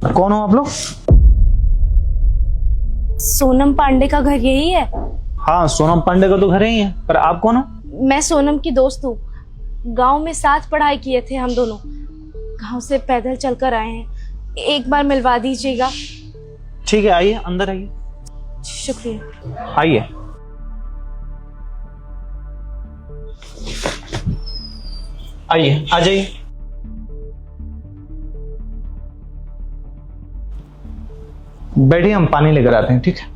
कौन हो आप लोग? सोनम पांडे का घर यही है? हाँ, सोनम पांडे का तो घर ही है, पर आप कौन हो? मैं सोनम की दोस्त हूँ। गांव में साथ पढ़ाई किए थे हम दोनों। गांव से पैदल चलकर आए हैं। एक बार मिलवा दीजिएगा। ठीक है, आइए अंदर आइए। शुक्रिया। आइए। आइए, आ जाइए। बैठिए, हम पानी लेकर आते हैं, ठीक है?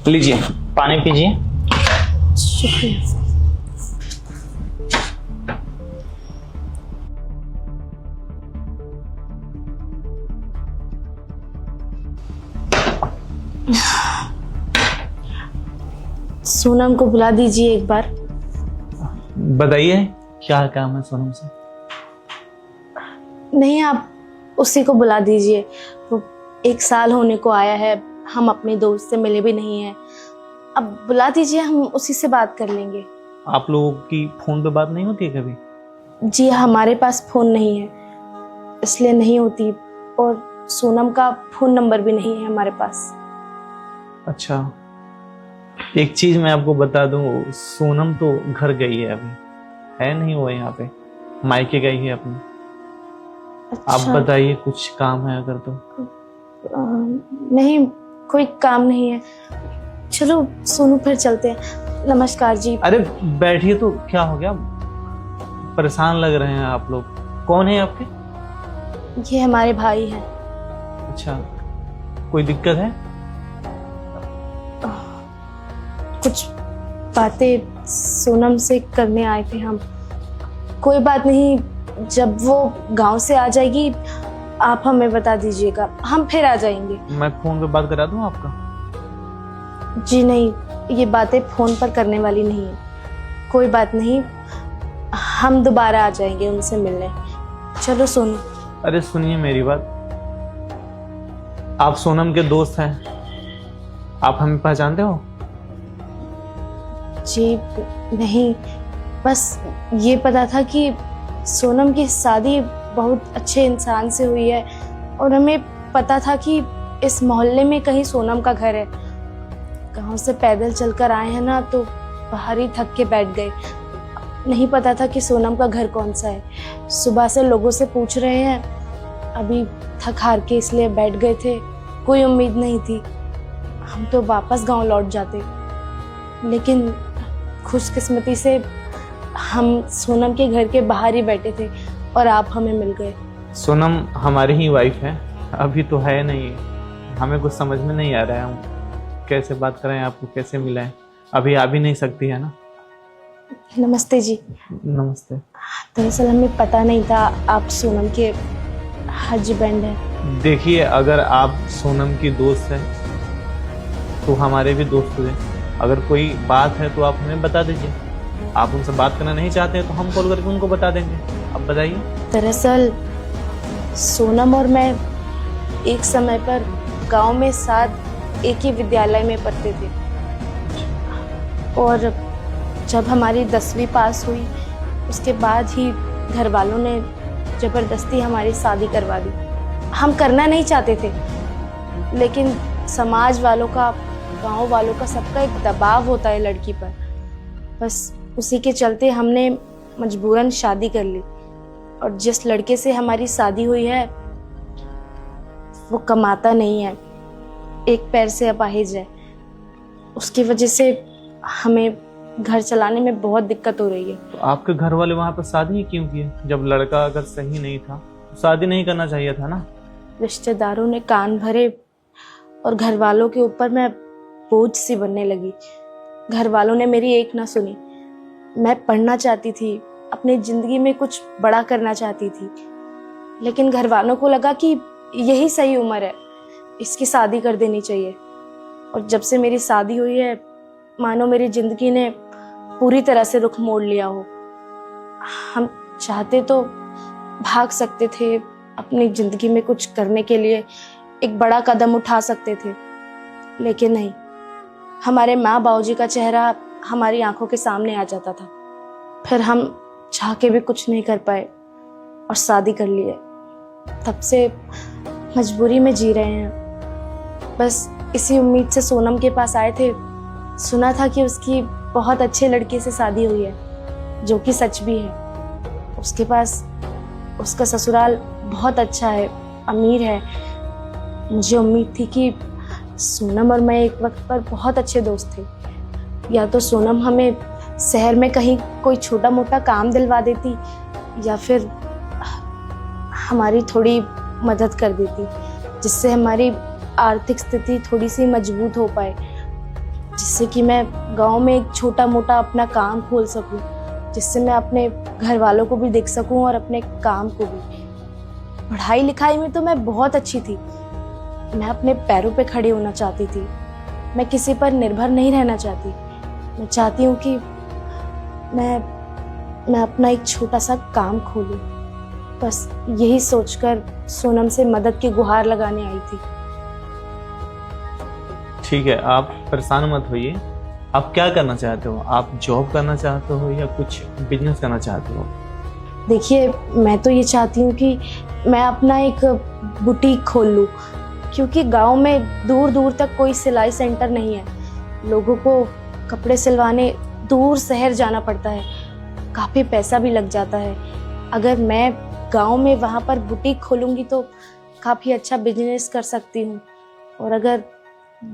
लीजिए, पानी पीजिए। शुक्रिया। सोनम को बुला दीजिए एक बार। बताइए, क्या काम है सोनम से? नहीं, आप उसी को बुला दीजिए। वो 1 साल होने को आया है, हम अपने दोस्त से मिले भी नहीं हैं। अब बुला दीजिए, हम उसी से बात कर लेंगे। आप लोगों की फोन पे बात नहीं होती है कभी? जी, हमारे पास फ़ोन नहीं है, इसलिए नहीं होती। और सोनम का फ़ोन नंबर भी नहीं है हमारे पास। अच्छा, एक चीज मैं आपको बता दूं, सोनम तो घर गई है, अभी है नहीं वो यहाँ पे, मायके गई है अपने। अच्छा। आप बताइए, कुछ काम है अगर तो? नहीं, कोई काम नहीं है। चलो सोनू, फिर चलते हैं। नमस्कार जी। अरे बैठिए, तो क्या हो गया? परेशान लग रहे हैं आप लोग। कौन है आपके? ये हमारे भाई हैं। अच्छा, कोई दिक्कत है? कुछ बातें सोनम से करने आए थे हम। कोई बात नहीं, जब वो गांव से आ जाएगी आप हमें बता दीजिएगा, हम फिर आ जाएंगे। मैं फोन पे बात करा दूं आपका? जी नहीं, ये बातें फोन पर करने वाली नहीं है। कोई बात नहीं, हम दोबारा आ जाएंगे उनसे मिलने। चलो सोनू। अरे सुनिए मेरी बात, आप सोनम के दोस्त हैं, आप हमें पहचानते हो? जी नहीं, बस ये पता था कि सोनम की शादी बहुत अच्छे इंसान से हुई है, और हमें पता था कि इस मोहल्ले में कहीं सोनम का घर है। गांव से पैदल चलकर आए हैं ना, तो बाहर ही थक के बैठ गए। नहीं पता था कि सोनम का घर कौन सा है। सुबह से लोगों से पूछ रहे हैं, अभी थक हार के इसलिए बैठ गए थे। कोई उम्मीद नहीं थी। हम तो वापस गांव लौट जाते, लेकिन खुशकिस्मती से हम सोनम के घर के बाहर ही बैठे थे और आप हमें मिल गए। सोनम हमारी ही वाइफ है, अभी तो है नहीं। हमें कुछ समझ में नहीं आ रहा है, हम कैसे बात करें, आपको कैसे मिलाएं। अभी आ भी नहीं सकती है ना? नमस्ते जी। नमस्ते। दरअसल हमें पता नहीं था आप सोनम के हस्बैंड हैं। देखिए, अगर आप सोनम की दोस्त हैं तो हमारे भी दोस्त हुए। अगर कोई बात है तो आप हमें बता दीजिए। आप उनसे बात करना नहीं चाहते हैं तो हम कॉल करके उनको बता देंगे। अब बताइए। दरअसल सोनम और मैं एक समय पर गांव में साथ एक ही विद्यालय में पढ़ते थे, और जब हमारी 10वीं पास हुई उसके बाद ही घर वालों ने ज़बरदस्ती हमारी शादी करवा दी। हम करना नहीं चाहते थे, लेकिन समाज वालों का, गांव वालों का, सबका एक दबाव होता है लड़की पर। बस उसी के चलते हमने मजबूरन शादी कर ली। और जिस लड़के से हमारी शादी हुई है वो कमाता नहीं है, एक पैर से अपाहिज है। उसकी वजह से हमें घर चलाने में बहुत दिक्कत हो रही है। तो आपके घर वाले वहाँ पर शादी ही क्यों की? जब लड़का अगर सही नहीं था तो शादी नहीं करना चाहिए था ना? रिश्तेदारों ने कान भरे और घर वालों के ऊपर मैं बोझ सी बनने लगी। घर वालों ने मेरी एक ना सुनी। मैं पढ़ना चाहती थी, अपनी जिंदगी में कुछ बड़ा करना चाहती थी, लेकिन घर वालों को लगा कि यही सही उम्र है, इसकी शादी कर देनी चाहिए। और जब से मेरी शादी हुई है, मानो मेरी जिंदगी ने पूरी तरह से रुख मोड़ लिया हो। हम चाहते तो भाग सकते थे, अपनी जिंदगी में कुछ करने के लिए एक बड़ा कदम उठा सकते थे, लेकिन नहीं। हमारे माँ बाबूजी का चेहरा हमारी आंखों के सामने आ जाता था। फिर हम चाह के भी कुछ नहीं कर पाए और शादी कर लिए। तब से मजबूरी में जी रहे हैं। बस इसी उम्मीद से सोनम के पास आए थे। सुना था कि उसकी बहुत अच्छे लड़के से शादी हुई है, जो कि सच भी है। उसके पास उसका ससुराल बहुत अच्छा है, अमीर है। मुझे उम्मीद थी कि सोनम और मैं एक वक्त पर बहुत अच्छे दोस्त थे। या तो सोनम हमें शहर में कहीं कोई छोटा मोटा काम दिलवा देती या फिर हमारी थोड़ी मदद कर देती, जिससे हमारी आर्थिक स्थिति थोड़ी सी मजबूत हो पाए, जिससे कि मैं गांव में एक छोटा मोटा अपना काम खोल सकूं, जिससे मैं अपने घर वालों को भी देख सकूं और अपने काम को भी। पढ़ाई लिखाई में तो मैं बहुत अच्छी थी। मैं अपने पैरों पे खड़ी होना चाहती थी। मैं किसी पर निर्भर नहीं रहना चाहती। मैं चाहती हूँ कि मैं अपना एक छोटा सा काम खोलूं। बस यही सोचकर सोनम से मदद की गुहार लगाने आई थी। ठीक है, आप परेशान मत होइए। आप क्या करना चाहते हो? आप जॉब करना चाहते हो या कुछ बिजनेस करना चाहते हो? देखिए, मैं तो ये चाहती हूँ कि मैं अपना एक बुटीक खोल लूँ, क्योंकि गांव में दूर दूर तक कोई सिलाई सेंटर नहीं है। लोगों को कपड़े सिलवाने दूर शहर जाना पड़ता है, काफ़ी पैसा भी लग जाता है। अगर मैं गांव में वहाँ पर बुटीक खोलूँगी तो काफ़ी अच्छा बिजनेस कर सकती हूँ। और अगर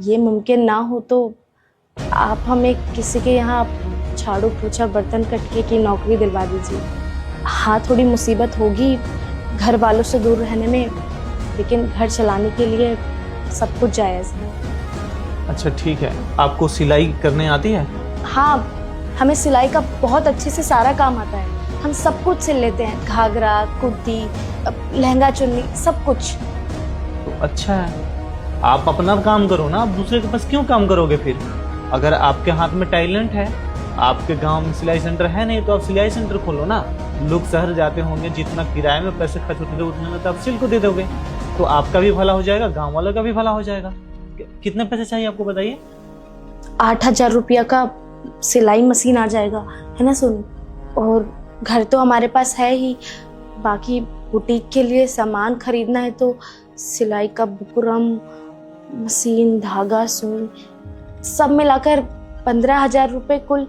ये मुमकिन ना हो तो आप हमें किसी के यहाँ झाड़ू पोछा बर्तन कटके की नौकरी दिलवा दीजिए। हाँ, थोड़ी मुसीबत होगी घर वालों से दूर रहने में, लेकिन घर चलाने के लिए सब कुछ जायज़ है। अच्छा ठीक है, आपको सिलाई करने आती है? हाँ, हमें सिलाई का बहुत अच्छे से सारा काम आता है। हम सब कुछ सिल लेते हैं, घाघरा, कुर्ती, लहंगा, चुन्नी, सब कुछ। तो अच्छा है, आप अपना काम करो ना, आप दूसरे के पास क्यों काम करोगे फिर? अगर आपके हाथ में टैलेंट है, आपके गांव में सिलाई सेंटर है नहीं, तो आप सिलाई सेंटर खोलो ना। लोग शहर जाते होंगे, जितना किराए में पैसे खर्च होते थे उतने में तो आप सिल को दे दोगे, तो आपका भी भला हो जाएगा, गांव वालों का भी भला हो जाएगा। कितने पैसे चाहिए आपको बताइए? 8,000 रुपया का सिलाई मशीन आ जाएगा, है ना सोनू? और घर तो हमारे पास है ही, बाकी बुटीक के लिए सामान खरीदना है तो सिलाई का बुकरम, मशीन, धागा, सुई, सब मिलाकर 15,000 रुपये, कुल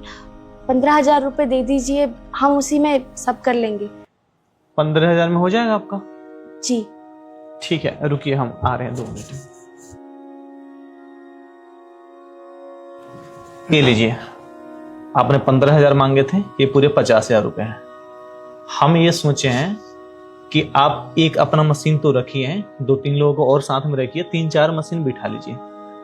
15,000 रुपये दे दीजिए। हम उसी में सब कर लेंगे। 15,000 में हो जाएगा आपका? जी ठीक है, रुकिए, हम आ रहे हैं 2 मिनट में। ये लीजिए, आपने 15,000 मांगे थे, ये पूरे 50,000 रुपये हैं। हम ये सोचे हैं कि आप एक अपना मशीन तो रखिए, 2-3 लोगों को और साथ में रखिए, 3-4 मशीन बिठा लीजिए,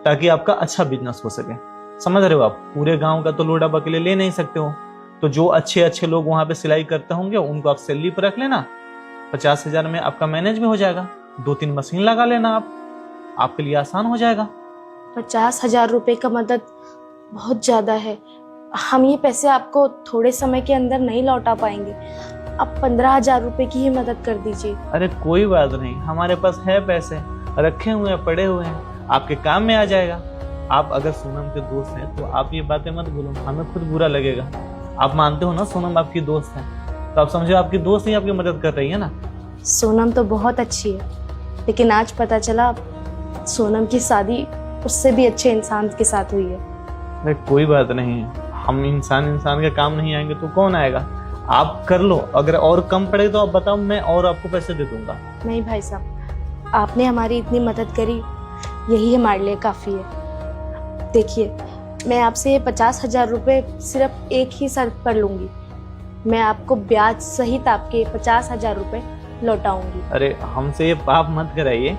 ताकि आपका अच्छा बिजनेस हो सके। समझ रहे हो आप? पूरे गांव का तो लोड आप अकेले ले नहीं सकते हो, तो जो अच्छे अच्छे लोग वहां पे सिलाई करते होंगे उनको आप सैलरी पर रख लेना। 50,000 में आपका मैनेज भी हो जाएगा। 2-3 मशीन लगा लेना, आपके लिए आसान हो जाएगा। 50,000 रुपये का मदद बहुत ज़्यादा है। हम ये पैसे आपको थोड़े समय के अंदर नहीं लौटा पाएंगे। आप 15,000 रुपये की ही मदद कर दीजिए। अरे कोई बात नहीं, हमारे पास है पैसे, रखे हुए हैं, पड़े हुए हैं, आपके काम में आ जाएगा। आप अगर सोनम के दोस्त हैं तो आप ये बातें मत बोलो, हमें खुद बुरा लगेगा। आप मानते हो ना सोनम आपकी दोस्त है, तो आप समझो आपकी दोस्त ही आपकी मदद कर रही है ना। सोनम तो बहुत अच्छी है, लेकिन आज पता चला सोनम की शादी उससे भी अच्छे इंसान के साथ हुई है। अरे कोई बात नहीं है, हम इंसान के काम नहीं आएंगे तो कौन आएगा? आप कर लो, अगर और कम पड़े तो आप बताओ, मैं और आपको पैसे दे दूंगा। नहीं भाई साहब, आपने हमारी इतनी मदद करी, यही हमारे लिए काफ़ी है। देखिए, मैं आपसे ये 50,000 रुपये सिर्फ एक ही शर्त पर लूँगी। मैं आपको ब्याज सहित आपके 50,000 रुपये लौटाऊंगी। अरे हमसे ये पाप मत कराइए।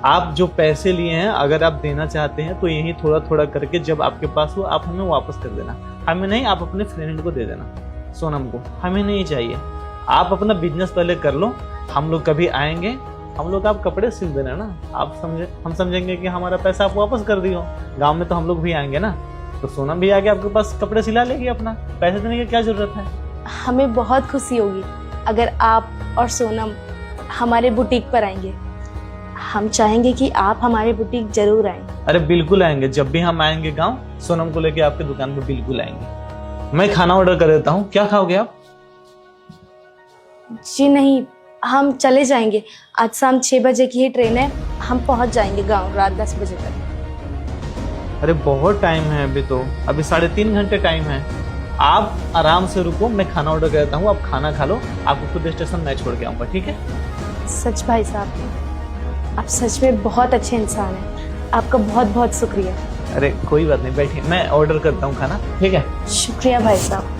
आप जो पैसे लिए हैं, अगर आप देना चाहते हैं तो यही थोड़ा थोड़ा करके जब आपके पास हो आप हमें वापस कर देना। हमें नहीं, आप अपने फ्रेंड को दे देना, सोनम को। हमें नहीं चाहिए। आप अपना बिजनेस पहले कर लो, हम लोग कभी आएंगे, हम लोग आप कपड़े सिल देना ना। आप समझे, हम समझेंगे कि हमारा पैसा आप वापस कर दियो। गांव में तो हम लोग भी आएंगे ना, तो सोनम भी आके आपके पास कपड़े सिला लेगी। अपना पैसे देने की क्या जरूरत है? हमें बहुत खुशी होगी अगर आप और सोनम हमारे बुटीक पर आएंगे। हम चाहेंगे कि आप हमारे बुटीक जरूर आएं। अरे बिल्कुल आएंगे, जब भी हम आएंगे गांव सोनम को लेके आपके दुकान पे बिल्कुल आएंगे। मैं खाना ऑर्डर कर देता हूँ, क्या खाओगे आप? जी नहीं, हम चले जाएंगे। आज शाम 6 बजे की ही ट्रेन है, हम पहुंच जाएंगे गांव रात 10 बजे तक। अरे बहुत टाइम है अभी तो, अभी 3.5 घंटे टाइम है। आप आराम से रुको, मैं खाना ऑर्डर कर देता हूँ, आप खाना खा लो, आपको खुद स्टेशन मैं छोड़ के आऊँगा, ठीक है? सच भाई साहब, आप सच में बहुत अच्छे इंसान हैं। आपका बहुत बहुत शुक्रिया। अरे कोई बात नहीं, बैठिए, मैं ऑर्डर करता हूँ खाना, ठीक है? शुक्रिया भाई साहब।